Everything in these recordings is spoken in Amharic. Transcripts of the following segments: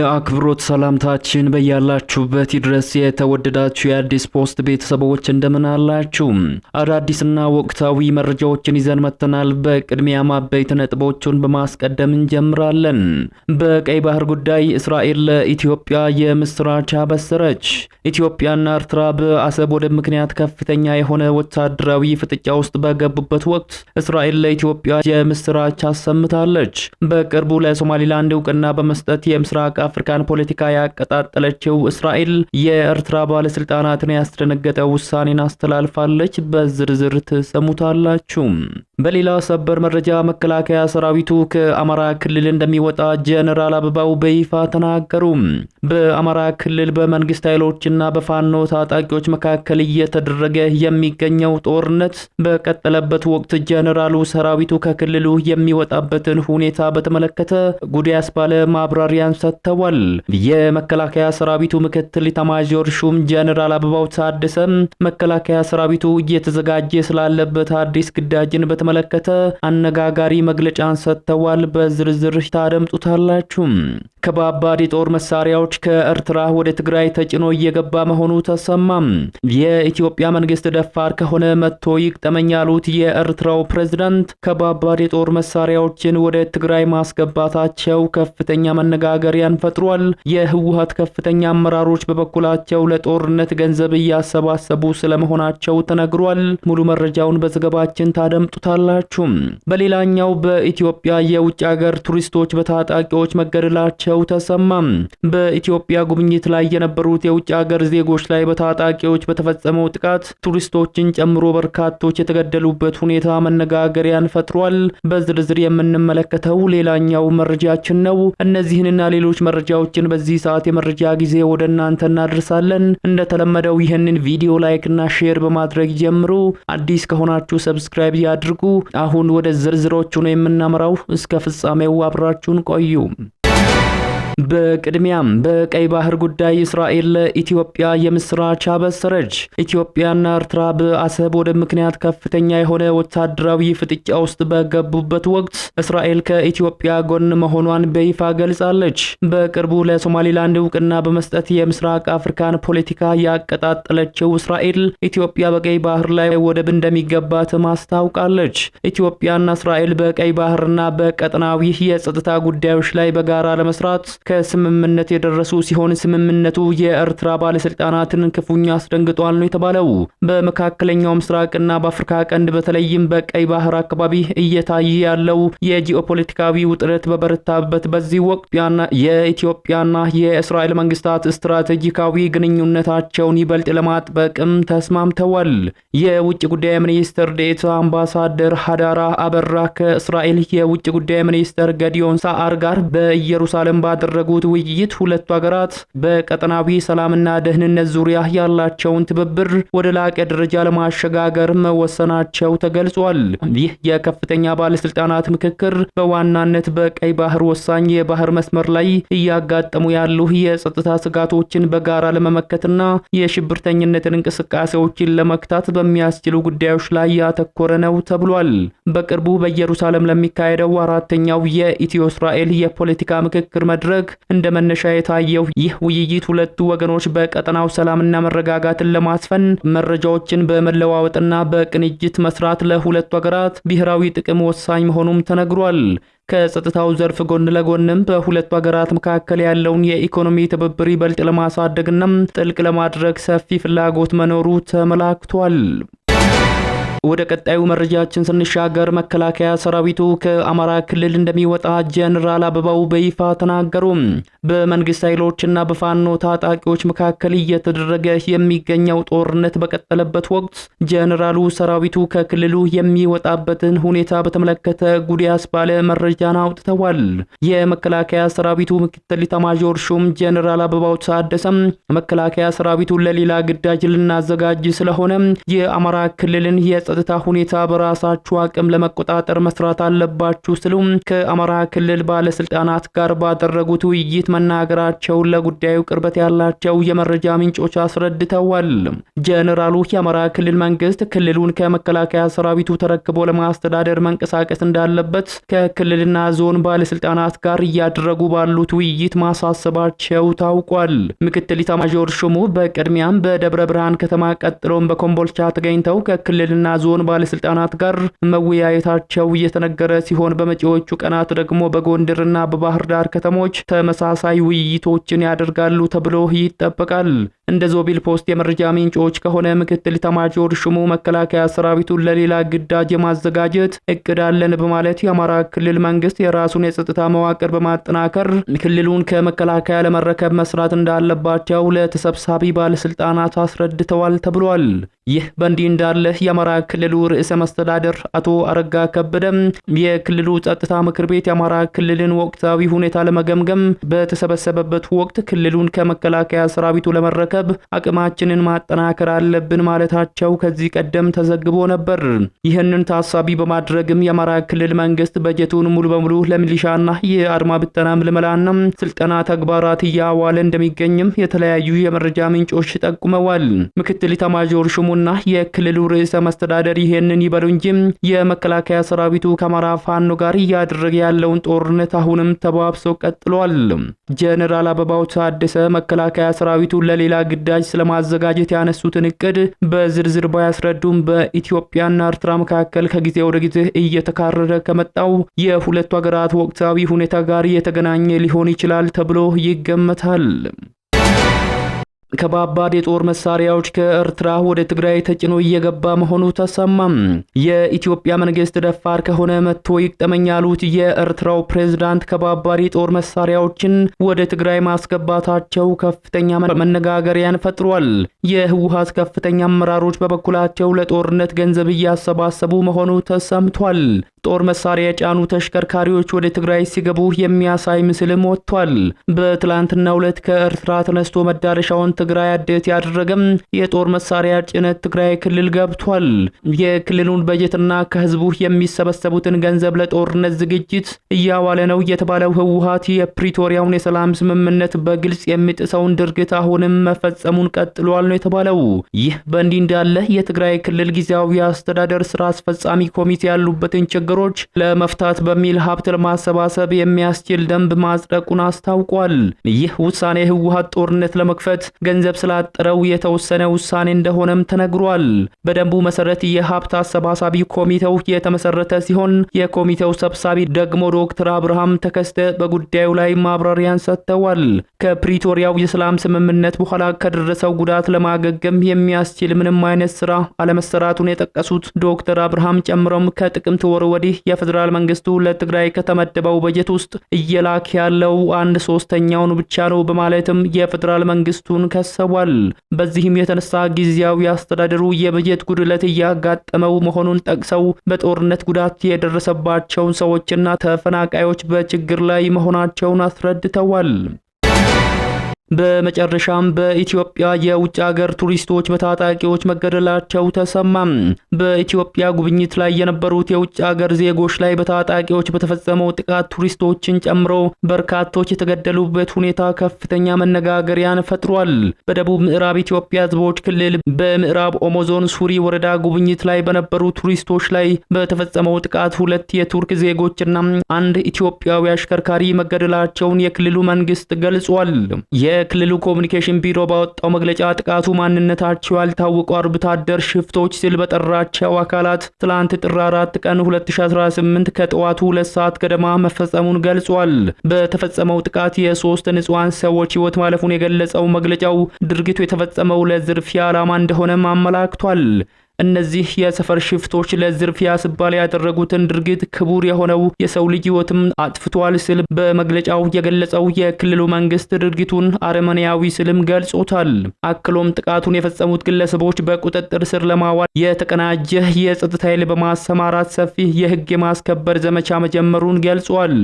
የአክብሮት ሰላምታችን በያላችሁበት ይድረስ። የተወደዳችሁ የአዲስ ፖስት ቤተሰቦች እንደምን አላችሁ? አዳዲስና ወቅታዊ መረጃዎችን ይዘን መጥተናል። በቅድሚያ አበይት ነጥቦችን በማስቀደም እንጀምራለን። በቀይ ባህር ጉዳይ እስራኤል ለኢትዮጵያ የምስራች አበሰረች። ኢትዮጵያና ኤርትራ በአሰብ ወደብ ምክንያት ከፍተኛ የሆነ ወታደራዊ ፍጥጫ ውስጥ በገቡበት ወቅት እስራኤል ለኢትዮጵያ የምስራች አሰምታለች። በቅርቡ ለሶማሊላንድ እውቅና በመስጠት የምስራቅ አፍሪካን ፖለቲካ ያቀጣጠለችው እስራኤል የኤርትራ ባለስልጣናትን ያስደነገጠ ውሳኔን አስተላልፋለች። በዝርዝር ተሰሙታላችሁ። በሌላ ሰበር መረጃ መከላከያ ሰራዊቱ ከአማራ ክልል እንደሚወጣ ጀነራል አበባው በይፋ ተናገሩ። በአማራ ክልል በመንግስት ኃይሎችና በፋኖ ታጣቂዎች መካከል እየተደረገ የሚገኘው ጦርነት በቀጠለበት ወቅት ጀነራሉ ሰራዊቱ ከክልሉ የሚወጣበትን ሁኔታ በተመለከተ ጉድ ያስባለ ማብራሪያን ሰጥተዋል። የመከላከያ ሰራዊቱ ምክትል ኢታማዦር ሹም ጀነራል አበባው ታደሰ መከላከያ ሰራዊቱ እየተዘጋጀ ስላለበት አዲስ ግዳጅን በተመለከተ አነጋጋሪ መግለጫን ሰጥተዋል። በዝርዝር ታደምጡታላችሁ። ከባባድ የጦር መሳሪያዎች ከኤርትራ ወደ ትግራይ ተጭኖ እየገባ መሆኑ ተሰማ። የኢትዮጵያ መንግስት ደፋር ከሆነ መጥቶ ይቅጠመኝ ያሉት የኤርትራው ፕሬዝዳንት ከባባድ የጦር መሳሪያዎችን ወደ ትግራይ ማስገባታቸው ከፍተኛ መነጋገሪያን ፈጥሯል። የህወሓት ከፍተኛ አመራሮች በበኩላቸው ለጦርነት ገንዘብ እያሰባሰቡ ስለመሆናቸው ተነግሯል። ሙሉ መረጃውን በዘገባችን ታደምጡታላችሁ። በሌላኛው በኢትዮጵያ የውጭ ሀገር ቱሪስቶች በታጣቂዎች መገደላቸው ተሰማ። በኢትዮጵያ ጉብኝት ላይ የነበሩት የውጭ ሀገር ዜጎች ላይ በታጣቂዎች በተፈጸመው ጥቃት ቱሪስቶችን ጨምሮ በርካቶች የተገደሉበት ሁኔታ መነጋገሪያን ፈጥሯል። በዝርዝር የምንመለከተው ሌላኛው መረጃችን ነው። እነዚህንና ሌሎች መረጃዎችን በዚህ ሰዓት የመረጃ ጊዜ ወደ እናንተ እናደርሳለን። እንደተለመደው ይህንን ቪዲዮ ላይክ እና ሼር በማድረግ ጀምሩ። አዲስ ከሆናችሁ ሰብስክራይብ ያድርጉ። አሁን ወደ ዝርዝሮቹ ነው የምናመራው። እስከ ፍጻሜው አብራችሁን ቆዩ። በቅድሚያም በቀይ ባህር ጉዳይ እስራኤል ለኢትዮጵያ የምስራች አበሰረች። ኢትዮጵያና ኤርትራ በአሰብ ወደብ ምክንያት ከፍተኛ የሆነ ወታደራዊ ፍጥጫ ውስጥ በገቡበት ወቅት እስራኤል ከኢትዮጵያ ጎን መሆኗን በይፋ ገልጻለች። በቅርቡ ለሶማሊላንድ እውቅና በመስጠት የምስራቅ አፍሪካን ፖለቲካ ያቀጣጠለችው እስራኤል ኢትዮጵያ በቀይ ባህር ላይ ወደብ እንደሚገባት ማስታውቃለች። ኢትዮጵያና እስራኤል በቀይ ባህርና በቀጠናዊ የጸጥታ ጉዳዮች ላይ በጋራ ለመስራት ከስምምነት የደረሱ ሲሆን ስምምነቱ የኤርትራ ባለስልጣናትን ክፉኛ አስደንግጧል ነው የተባለው። በመካከለኛው ምስራቅና በአፍሪካ ቀንድ በተለይም በቀይ ባህር አካባቢ እየታየ ያለው የጂኦፖለቲካዊ ውጥረት በበረታበት በዚህ ወቅት የኢትዮጵያና የእስራኤል መንግስታት ስትራቴጂካዊ ግንኙነታቸውን ይበልጥ ለማጥበቅም ተስማምተዋል። የውጭ ጉዳይ ሚኒስትር ዴኤታ አምባሳደር ሀዳራ አበራ ከእስራኤል የውጭ ጉዳይ ሚኒስትር ገዲዮን ሳአር ጋር በኢየሩሳሌም ባደረጉት ውይይት ሁለቱ ሀገራት በቀጠናዊ ሰላምና ደህንነት ዙሪያ ያላቸውን ትብብር ወደ ላቀ ደረጃ ለማሸጋገር መወሰናቸው ተገልጿል። ይህ የከፍተኛ ባለስልጣናት ምክክር በዋናነት በቀይ ባህር ወሳኝ የባህር መስመር ላይ እያጋጠሙ ያሉ የጸጥታ ስጋቶችን በጋራ ለመመከትና የሽብርተኝነትን እንቅስቃሴዎችን ለመክታት በሚያስችሉ ጉዳዮች ላይ ያተኮረ ነው ተብሏል። በቅርቡ በኢየሩሳሌም ለሚካሄደው አራተኛው የኢትዮ እስራኤል የፖለቲካ ምክክር መድረክ እንደ መነሻ የታየው ይህ ውይይት ሁለቱ ወገኖች በቀጠናው ሰላምና መረጋጋትን ለማስፈን መረጃዎችን በመለዋወጥና በቅንጅት መስራት ለሁለቱ ሀገራት ብሔራዊ ጥቅም ወሳኝ መሆኑም ተነግሯል። ከጸጥታው ዘርፍ ጎን ለጎንም በሁለቱ ሀገራት መካከል ያለውን የኢኮኖሚ ትብብር ይበልጥ ለማሳደግና ጥልቅ ለማድረግ ሰፊ ፍላጎት መኖሩ ተመላክቷል። ወደ ቀጣዩ መረጃችን ስንሻገር መከላከያ ሰራዊቱ ከአማራ ክልል እንደሚወጣ ጀነራል አበባው በይፋ ተናገሩ። በመንግስት ኃይሎችና በፋኖ ታጣቂዎች መካከል እየተደረገ የሚገኘው ጦርነት በቀጠለበት ወቅት ጀነራሉ ሰራዊቱ ከክልሉ የሚወጣበትን ሁኔታ በተመለከተ ጉድ ያስባለ መረጃን አውጥተዋል። የመከላከያ ሰራዊቱ ምክትል ኢታማዦር ሹም ጀነራል አበባው ታደሰ መከላከያ ሰራዊቱ ለሌላ ግዳጅ ልናዘጋጅ ስለሆነ የአማራ ክልልን የጸጥታ ሁኔታ በራሳችሁ አቅም ለመቆጣጠር መስራት አለባችሁ ሲሉ ከአማራ ክልል ባለስልጣናት ጋር ባደረጉት ውይይት መናገራቸውን ለጉዳዩ ቅርበት ያላቸው የመረጃ ምንጮች አስረድተዋል። ጀነራሉ የአማራ ክልል መንግስት ክልሉን ከመከላከያ ሰራዊቱ ተረክቦ ለማስተዳደር መንቀሳቀስ እንዳለበት ከክልልና ዞን ባለስልጣናት ጋር እያደረጉ ባሉት ውይይት ማሳሰባቸው ታውቋል። ምክትል ኢታማዦር ሹሙ በቅድሚያም በደብረ ብርሃን ከተማ ቀጥሎም በኮምቦልቻ ተገኝተው ከክልልና ዞን ባለስልጣናት ጋር መወያየታቸው እየተነገረ ሲሆን በመጪዎቹ ቀናት ደግሞ በጎንደርና በባህር ዳር ከተሞች ተመሳሳይ ውይይቶችን ያደርጋሉ ተብሎ ይጠበቃል። እንደ ዞቢል ፖስት የመረጃ ምንጮች ከሆነ ምክትል ኢታማዦር ሹሙ መከላከያ ሰራዊቱን ለሌላ ግዳጅ የማዘጋጀት እቅድ አለን በማለት የአማራ ክልል መንግስት የራሱን የጸጥታ መዋቅር በማጠናከር ክልሉን ከመከላከያ ለመረከብ መስራት እንዳለባቸው ለተሰብሳቢ ባለስልጣናት አስረድተዋል ተብሏል። ይህ በእንዲህ እንዳለ የአማራ ክልሉ ርዕሰ መስተዳድር አቶ አረጋ ከበደም የክልሉ ጸጥታ ምክር ቤት የአማራ ክልልን ወቅታዊ ሁኔታ ለመገምገም በተሰበሰበበት ወቅት ክልሉን ከመከላከያ ሰራዊቱ ለመረከብ አቅማችንን ማጠናከር አለብን ማለታቸው ከዚህ ቀደም ተዘግቦ ነበር። ይህንን ታሳቢ በማድረግም የአማራ ክልል መንግስት በጀቱን ሙሉ በሙሉ ለሚሊሻና የአድማ ብተና ምልመላና ስልጠና ተግባራት እያዋለ እንደሚገኝም የተለያዩ የመረጃ ምንጮች ጠቁመዋል። ምክትል ኢታማዦር ሹሙና የክልሉ ርዕሰ መስተዳደር ይህንን ይበሉ እንጂ የመከላከያ ሰራዊቱ ከአማራ ፋኖ ጋር እያደረገ ያለውን ጦርነት አሁንም ተባብሶ ቀጥሏል። ጀነራል አበባው ታደሰ መከላከያ ሰራዊቱን ለሌላ ግዳጅ ስለማዘጋጀት ያነሱትን እቅድ በዝርዝር ባያስረዱም በኢትዮጵያና ኤርትራ መካከል ከጊዜ ወደ ጊዜ እየተካረረ ከመጣው የሁለቱ ሀገራት ወቅታዊ ሁኔታ ጋር የተገናኘ ሊሆን ይችላል ተብሎ ይገመታል። ከባባድ የጦር መሳሪያዎች ከኤርትራ ወደ ትግራይ ተጭኖ እየገባ መሆኑ ተሰማም። የኢትዮጵያ መንግስት ደፋር ከሆነ መጥቶ ይቅጠመኝ ያሉት የኤርትራው ፕሬዝዳንት ከባባድ የጦር መሳሪያዎችን ወደ ትግራይ ማስገባታቸው ከፍተኛ መነጋገሪያን ፈጥሯል። የህወሓት ከፍተኛ አመራሮች በበኩላቸው ለጦርነት ገንዘብ እያሰባሰቡ መሆኑ ተሰምቷል። ጦር መሳሪያ የጫኑ ተሽከርካሪዎች ወደ ትግራይ ሲገቡ የሚያሳይ ምስልም ወጥቷል። በትላንትናው ዕለት ከኤርትራ ተነስቶ መዳረሻውን ትግራይ አዴት ያደረገም የጦር መሳሪያ ጭነት ትግራይ ክልል ገብቷል። የክልሉን በጀትና ከህዝቡ የሚሰበሰቡትን ገንዘብ ለጦርነት ዝግጅት እያዋለ ነው የተባለው ህወሓት የፕሪቶሪያውን የሰላም ስምምነት በግልጽ የሚጥሰውን ድርጊት አሁንም መፈጸሙን ቀጥሏል ነው የተባለው። ይህ በእንዲህ እንዳለ የትግራይ ክልል ጊዜያዊ አስተዳደር ስራ አስፈጻሚ ኮሚቴ ያሉበትን ችግሮች ለመፍታት በሚል ሀብት ለማሰባሰብ የሚያስችል ደንብ ማጽደቁን አስታውቋል። ይህ ውሳኔ ህወሓት ጦርነት ለመክፈት ገንዘብ ስላጠረው የተወሰነ ውሳኔ እንደሆነም ተነግሯል። በደንቡ መሰረት የሀብት አሰባሳቢ ኮሚቴው የተመሰረተ ሲሆን የኮሚቴው ሰብሳቢ ደግሞ ዶክተር አብርሃም ተከስተ በጉዳዩ ላይ ማብራሪያን ሰጥተዋል። ከፕሪቶሪያው የሰላም ስምምነት በኋላ ከደረሰው ጉዳት ለማገገም የሚያስችል ምንም አይነት ስራ አለመሰራቱን የጠቀሱት ዶክተር አብርሃም ጨምሮም ከጥቅምት ወር ወዲህ የፌደራል መንግስቱ ለትግራይ ከተመደበው በጀት ውስጥ እየላክ ያለው 1/3ኛውን ብቻ ነው በማለትም የፌደራል መንግስቱን ከሰዋል። በዚህም የተነሳ ጊዜያዊ አስተዳደሩ የበጀት ጉድለት እያጋጠመው መሆኑን ጠቅሰው በጦርነት ጉዳት የደረሰባቸው ሰዎችና ተፈናቃዮች በችግር ላይ መሆናቸውን አስረድተዋል። በመጨረሻም በኢትዮጵያ የውጭ ሀገር ቱሪስቶች በታጣቂዎች መገደላቸው ተሰማም። በኢትዮጵያ ጉብኝት ላይ የነበሩት የውጭ ሀገር ዜጎች ላይ በታጣቂዎች በተፈጸመው ጥቃት ቱሪስቶችን ጨምሮ በርካቶች የተገደሉበት ሁኔታ ከፍተኛ መነጋገሪያን ፈጥሯል። በደቡብ ምዕራብ ኢትዮጵያ ሕዝቦች ክልል በምዕራብ ኦሞ ዞን ሱሪ ወረዳ ጉብኝት ላይ በነበሩ ቱሪስቶች ላይ በተፈጸመው ጥቃት 2 የቱርክ ዜጎችና 1 ኢትዮጵያዊ አሽከርካሪ መገደላቸውን የክልሉ መንግስት ገልጿል። የክልሉ ኮሙኒኬሽን ቢሮ ባወጣው መግለጫ ጥቃቱ ማንነታቸው ያልታወቁ አርብቶ አደር ሽፍቶች ሲል በጠራቸው አካላት ትላንት ጥር 4 ቀን 2018 ከጠዋቱ 2 ሰዓት ገደማ መፈጸሙን ገልጿል። በተፈጸመው ጥቃት የ3 ንጹሃን ሰዎች ህይወት ማለፉን የገለጸው መግለጫው ድርጊቱ የተፈጸመው ለዝርፊያ ዓላማ እንደሆነም አመላክቷል። እነዚህ የሰፈር ሽፍቶች ለዝርፊያ ሲባል ያደረጉትን ድርጊት ክቡር የሆነው የሰው ልጅ ህይወትም አጥፍቷል ሲል በመግለጫው የገለጸው የክልሉ መንግስት ድርጊቱን አረመኔያዊ ሲልም ገልጾታል። አክሎም ጥቃቱን የፈጸሙት ግለሰቦች በቁጥጥር ስር ለማዋል የተቀናጀ የጸጥታ ኃይል በማሰማራት ሰፊ የህግ የማስከበር ዘመቻ መጀመሩን ገልጿል።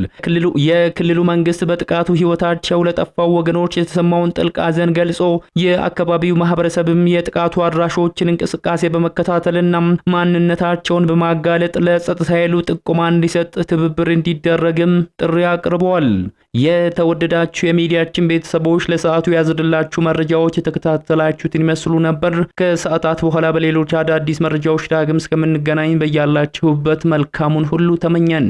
የክልሉ መንግስት በጥቃቱ ህይወታቸው ለጠፋው ወገኖች የተሰማውን ጥልቅ ሐዘን ገልጾ የአካባቢው ማህበረሰብም የጥቃቱ አድራሾችን እንቅስቃሴ በመከታተልና ማንነታቸውን በማጋለጥ ለጸጥታ ኃይሉ ጥቆማ እንዲሰጥ ትብብር እንዲደረግም ጥሪ አቅርበዋል። የተወደዳችሁ የሚዲያችን ቤተሰቦች ለሰዓቱ ያዝድላችሁ መረጃዎች የተከታተላችሁትን ይመስሉ ነበር። ከሰዓታት በኋላ በሌሎች አዳዲስ መረጃዎች ዳግም እስከምንገናኝ በያላችሁበት መልካሙን ሁሉ ተመኘን።